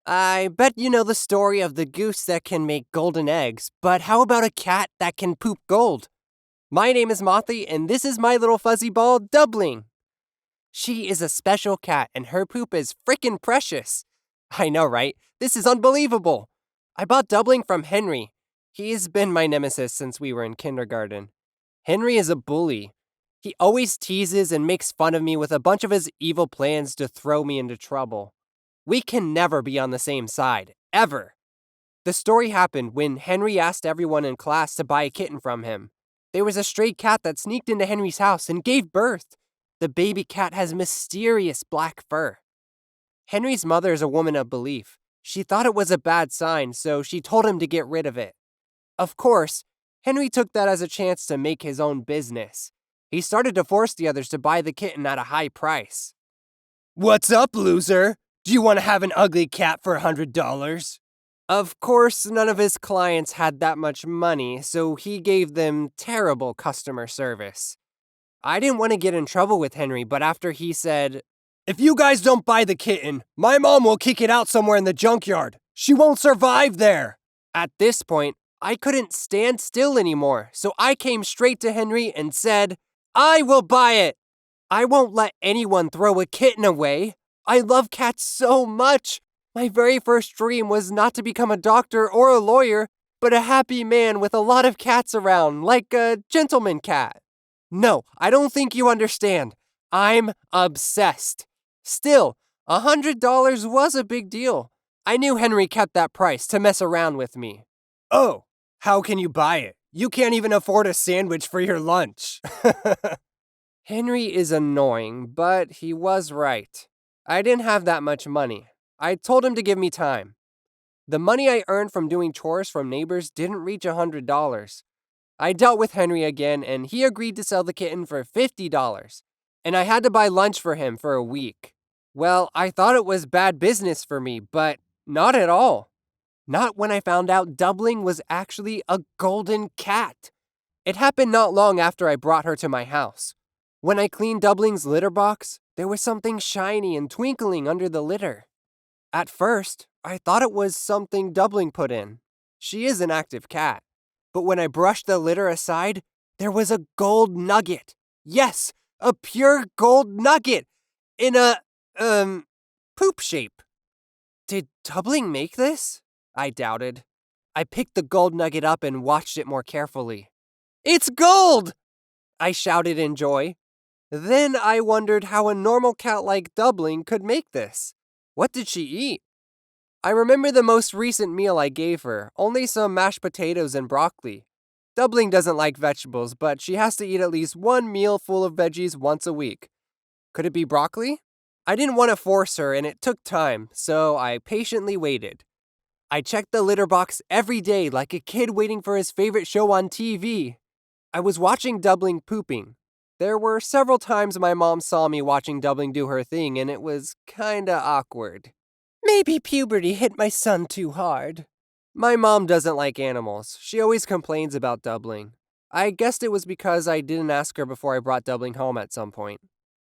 I bet you know the story of the goose that can make golden eggs, but how about a cat that can poop gold? My name is Mothi, and this is my little fuzzy ball, Dublin. She is a special cat, and her poop is frickin' precious. I know, right? This is unbelievable. I bought Dublin from Henry. He's been my nemesis since we were in kindergarten. Henry is a bully. He always teases and makes fun of me with a bunch of his evil plans to throw me into trouble. We can never be on the same side, ever. The story happened when Henry asked everyone in class to buy a kitten from him. There was a stray cat that sneaked into Henry's house and gave birth. The baby cat has mysterious black fur. Henry's mother is a woman of belief. She thought it was a bad sign, so she told him to get rid of it. Of course, Henry took that as a chance to make his own business. He started to force the others to buy the kitten at a high price. "What's up, loser? Do you want to have an ugly cat for $100? Of course, none of his clients had that much money, so he gave them terrible customer service. I didn't want to get in trouble with Henry, but after he said, "If you guys don't buy the kitten, my mom will kick it out somewhere in the junkyard. She won't survive there." At this point, I couldn't stand still anymore, so I came straight to Henry and said, "I will buy it. I won't let anyone throw a kitten away. I love cats so much. My very first dream was not to become a doctor or a lawyer, but a happy man with a lot of cats around, like a gentleman cat. No, I don't think you understand. I'm obsessed. Still, $100 was a big deal. I knew Henry kept that price to mess around with me." "Oh, how can you buy it? You can't even afford a sandwich for your lunch." Henry is annoying, but he was right. I didn't have that much money. I told him to give me time. The money I earned from doing chores from neighbors didn't reach $100. I dealt with Henry again, and he agreed to sell the kitten for $50, and I had to buy lunch for him for a week. Well, I thought it was bad business for me, but not at all. Not when I found out Dublin was actually a golden cat. It happened not long after I brought her to my house. When I cleaned Dublin's litter box, there was something shiny and twinkling under the litter. At first, I thought it was something Dublin put in. She is an active cat. But when I brushed the litter aside, there was a gold nugget. Yes, a pure gold nugget in a, poop shape. Did Dublin make this? I doubted. I picked the gold nugget up and watched it more carefully. "It's gold!" I shouted in joy. Then I wondered how a normal cat like Dublin could make this. What did she eat? I remember the most recent meal I gave her, only some mashed potatoes and broccoli. Dublin doesn't like vegetables, but she has to eat at least one meal full of veggies once a week. Could it be broccoli? I didn't want to force her, and it took time, so I patiently waited. I checked the litter box every day like a kid waiting for his favorite show on TV. I was watching Dublin pooping. There were several times my mom saw me watching Dublin do her thing, and it was kinda awkward. Maybe puberty hit my son too hard. My mom doesn't like animals. She always complains about Dublin. I guessed it was because I didn't ask her before I brought Dublin home at some point.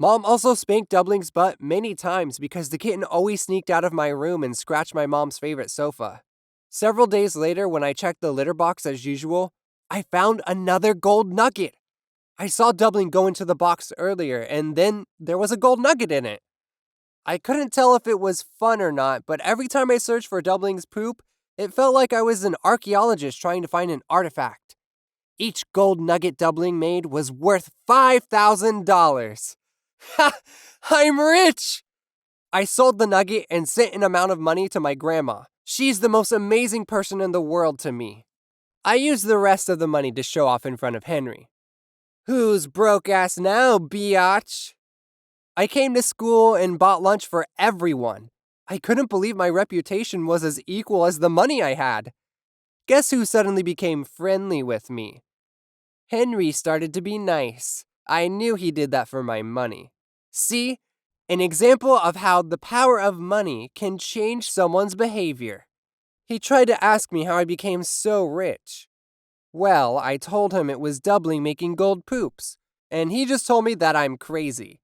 Mom also spanked Dublin's butt many times because the kitten always sneaked out of my room and scratched my mom's favorite sofa. Several days later, when I checked the litter box as usual, I found another gold nugget. I saw Dublin go into the box earlier, and then there was a gold nugget in it. I couldn't tell if it was fun or not, but every time I searched for Dublin's poop, it felt like I was an archaeologist trying to find an artifact. Each gold nugget Dublin made was worth $5,000. Ha! I'm rich! I sold the nugget and sent an amount of money to my grandma. She's the most amazing person in the world to me. I used the rest of the money to show off in front of Henry. "Who's broke ass now, biatch?" I came to school and bought lunch for everyone. I couldn't believe my reputation was as equal as the money I had. Guess who suddenly became friendly with me? Henry started to be nice. I knew he did that for my money. See? An example of how the power of money can change someone's behavior. He tried to ask me how I became so rich. Well, I told him it was Dublin making gold poops, and he just told me that I'm crazy.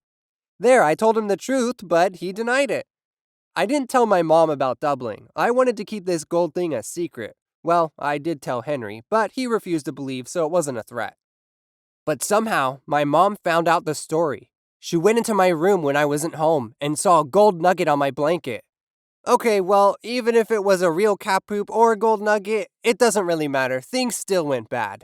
There, I told him the truth, but he denied it. I didn't tell my mom about doubling. I wanted to keep this gold thing a secret. Well, I did tell Henry, but he refused to believe, so it wasn't a threat. But somehow, my mom found out the story. She went into my room when I wasn't home and saw a gold nugget on my blanket. Okay, well, even if it was a real cat poop or a gold nugget, it doesn't really matter. Things still went bad.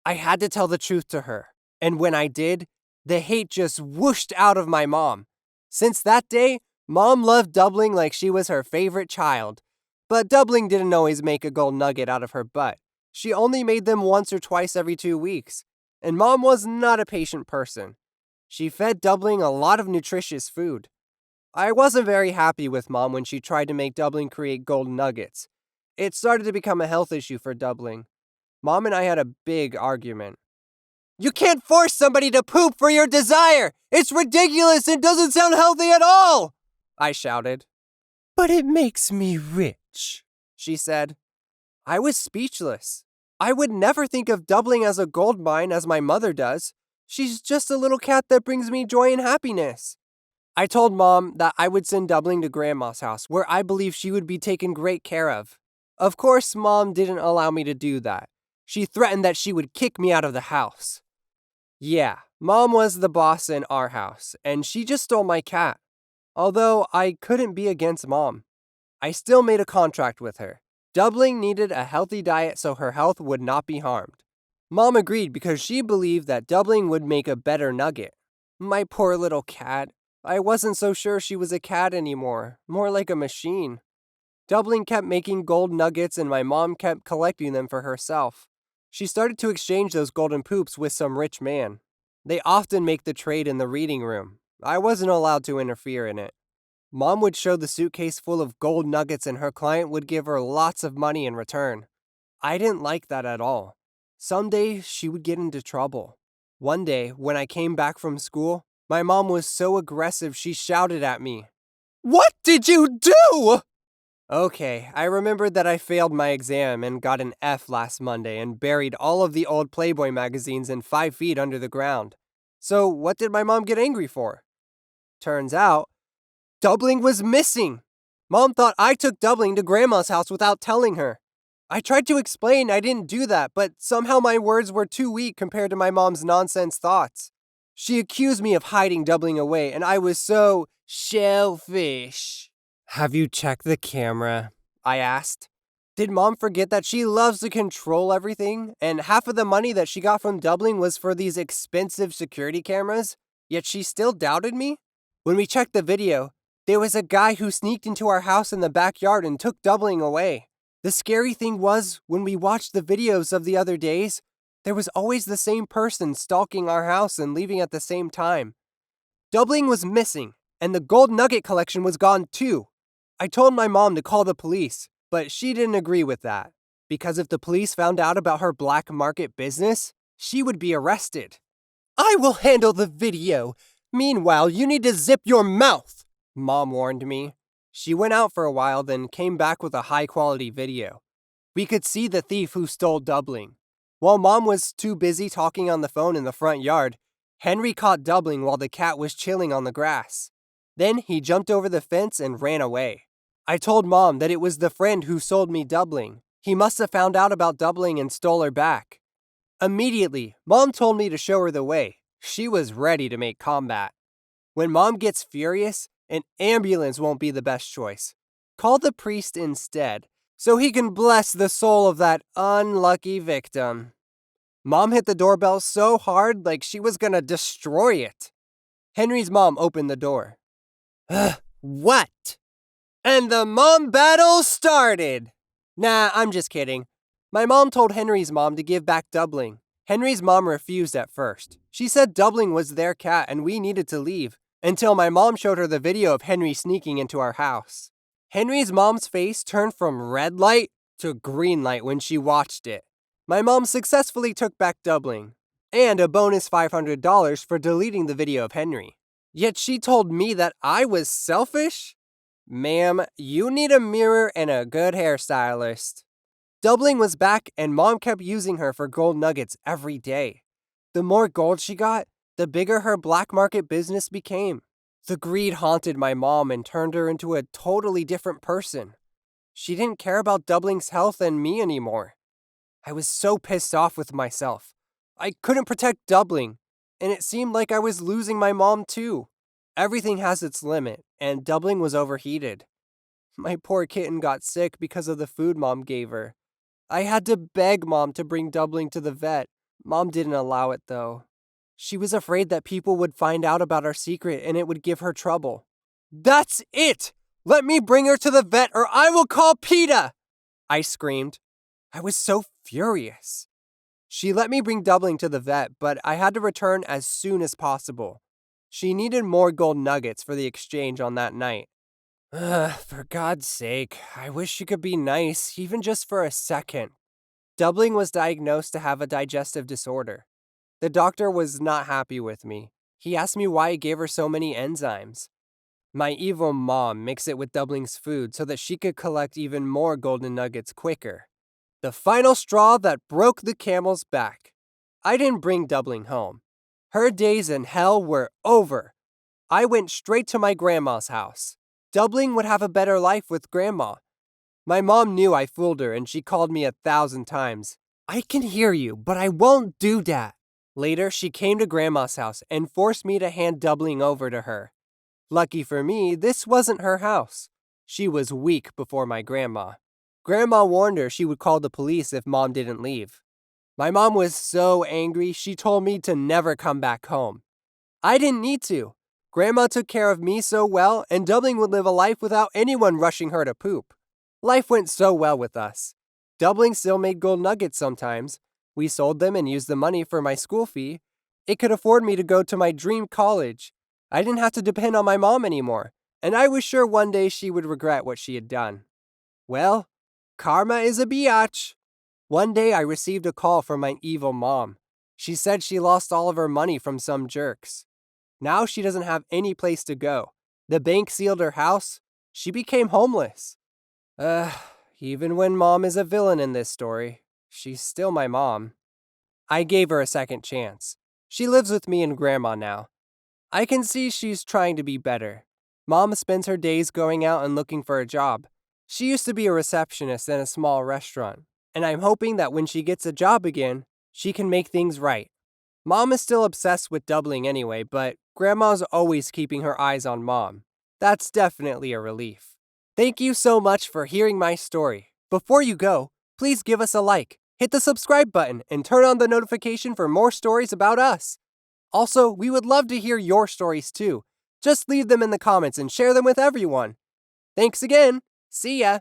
I had to tell the truth to her. And when I did, the hate just whooshed out of my mom. Since that day, Mom loved doubling like she was her favorite child. But doubling didn't always make a gold nugget out of her butt. She only made them once or twice every 2 weeks. And Mom was not a patient person. She fed doubling a lot of nutritious food. I wasn't very happy with Mom when she tried to make doubling create gold nuggets. It started to become a health issue for doubling. Mom and I had a big argument. You can't force somebody to poop for your desire! It's ridiculous and doesn't sound healthy at all! I shouted. But it makes me rich, she said. I was speechless. I would never think of doubling as a gold mine as my mother does. She's just a little cat that brings me joy and happiness. I told Mom that I would send doubling to Grandma's house, where I believe she would be taken great care of. Of course, Mom didn't allow me to do that. She threatened that she would kick me out of the house. Yeah, Mom was the boss in our house, and she just stole my cat. Although I couldn't be against Mom. I still made a contract with her. Doubling needed a healthy diet so her health would not be harmed. Mom agreed because she believed that doubling would make a better nugget. My poor little cat. I wasn't so sure she was a cat anymore, more like a machine. Doubling kept making gold nuggets and my mom kept collecting them for herself. She started to exchange those golden poops with some rich man. They often make the trade in the reading room. I wasn't allowed to interfere in it. Mom would show the suitcase full of gold nuggets and her client would give her lots of money in return. I didn't like that at all. Someday she would get into trouble. One day, when I came back from school, my mom was so aggressive she shouted at me. What did you do? Okay, I remembered that I failed my exam and got an F last Monday and buried all of the old Playboy magazines in 5 feet under the ground. So what did my mom get angry for? Turns out, doubling was missing. Mom thought I took doubling to Grandma's house without telling her. I tried to explain I didn't do that, but somehow my words were too weak compared to my mom's nonsense thoughts. She accused me of hiding doubling away, and I was so selfish. Have you checked the camera? I asked. Did Mom forget that she loves to control everything, and half of the money that she got from doubling was for these expensive security cameras, yet she still doubted me? When we checked the video, there was a guy who sneaked into our house in the backyard and took doubling away. The scary thing was, when we watched the videos of the other days, there was always the same person stalking our house and leaving at the same time. Doubling was missing, and the gold nugget collection was gone too. I told my mom to call the police, but she didn't agree with that, because if the police found out about her black market business, she would be arrested. I will handle the video. Meanwhile, you need to zip your mouth, Mom warned me. She went out for a while, then came back with a high-quality video. We could see the thief who stole doubling. While Mom was too busy talking on the phone in the front yard, Henry caught doubling while the cat was chilling on the grass. Then he jumped over the fence and ran away. I told Mom that it was the friend who sold me doubling. He must have found out about doubling and stole her back. Immediately, Mom told me to show her the way. She was ready to make combat. When Mom gets furious, an ambulance won't be the best choice. Call the priest instead, so he can bless the soul of that unlucky victim. Mom hit the doorbell so hard like she was gonna destroy it. Henry's mom opened the door. What? And the mom battle started! Nah, I'm just kidding. My mom told Henry's mom to give back doubling. Henry's mom refused at first. She said doubling was their cat and we needed to leave, until my mom showed her the video of Henry sneaking into our house. Henry's mom's face turned from red light to green light when she watched it. My mom successfully took back doubling, and a bonus $500 for deleting the video of Henry. Yet she told me that I was selfish? Ma'am, you need a mirror and a good hairstylist. Doubling was back and Mom kept using her for gold nuggets every day. The more gold she got, the bigger her black market business became. The greed haunted my mom and turned her into a totally different person. She didn't care about Doubling's health and me anymore. I was so pissed off with myself. I couldn't protect Doubling, and it seemed like I was losing my mom too. Everything has its limit, and Doubling was overheated. My poor kitten got sick because of the food Mom gave her. I had to beg Mom to bring Doubling to the vet. Mom didn't allow it, though. She was afraid that people would find out about our secret and it would give her trouble. "That's it! Let me bring her to the vet or I will call PETA!" I screamed. I was so furious. She let me bring Doubling to the vet, but I had to return as soon as possible. She needed more gold nuggets for the exchange on that night. For God's sake, I wish she could be nice, even just for a second. Doubling was diagnosed to have a digestive disorder. The doctor was not happy with me. He asked me why I gave her so many enzymes. My evil mom mixed it with Doubling's food so that she could collect even more golden nuggets quicker. The final straw that broke the camel's back. I didn't bring Doubling home. Her days in hell were over. I went straight to my grandma's house. Doubling would have a better life with Grandma. My mom knew I fooled her and she called me 1,000 times. "I can hear you, but I won't do that." Later, she came to Grandma's house and forced me to hand Doubling over to her. Lucky for me, this wasn't her house. She was weak before my grandma. Grandma warned her she would call the police if Mom didn't leave. My mom was so angry, she told me to never come back home. I didn't need to. Grandma took care of me so well, and Doubling would live a life without anyone rushing her to poop. Life went so well with us. Doubling still made gold nuggets sometimes. We sold them and used the money for my school fee. It could afford me to go to my dream college. I didn't have to depend on my mom anymore, and I was sure one day she would regret what she had done. Well, karma is a biatch. One day I received a call from my evil mom. She said she lost all of her money from some jerks. Now she doesn't have any place to go. The bank sealed her house. She became homeless. Even when Mom is a villain in this story, she's still my mom. I gave her a second chance. She lives with me and Grandma now. I can see she's trying to be better. Mom spends her days going out and looking for a job. She used to be a receptionist in a small restaurant, and I'm hoping that when she gets a job again, she can make things right. Mom is still obsessed with Doubling anyway, but Grandma's always keeping her eyes on Mom. That's definitely a relief. Thank you so much for hearing my story. Before you go, please give us a like, hit the subscribe button, and turn on the notification for more stories about us. Also, we would love to hear your stories too. Just leave them in the comments and share them with everyone. Thanks again. See ya.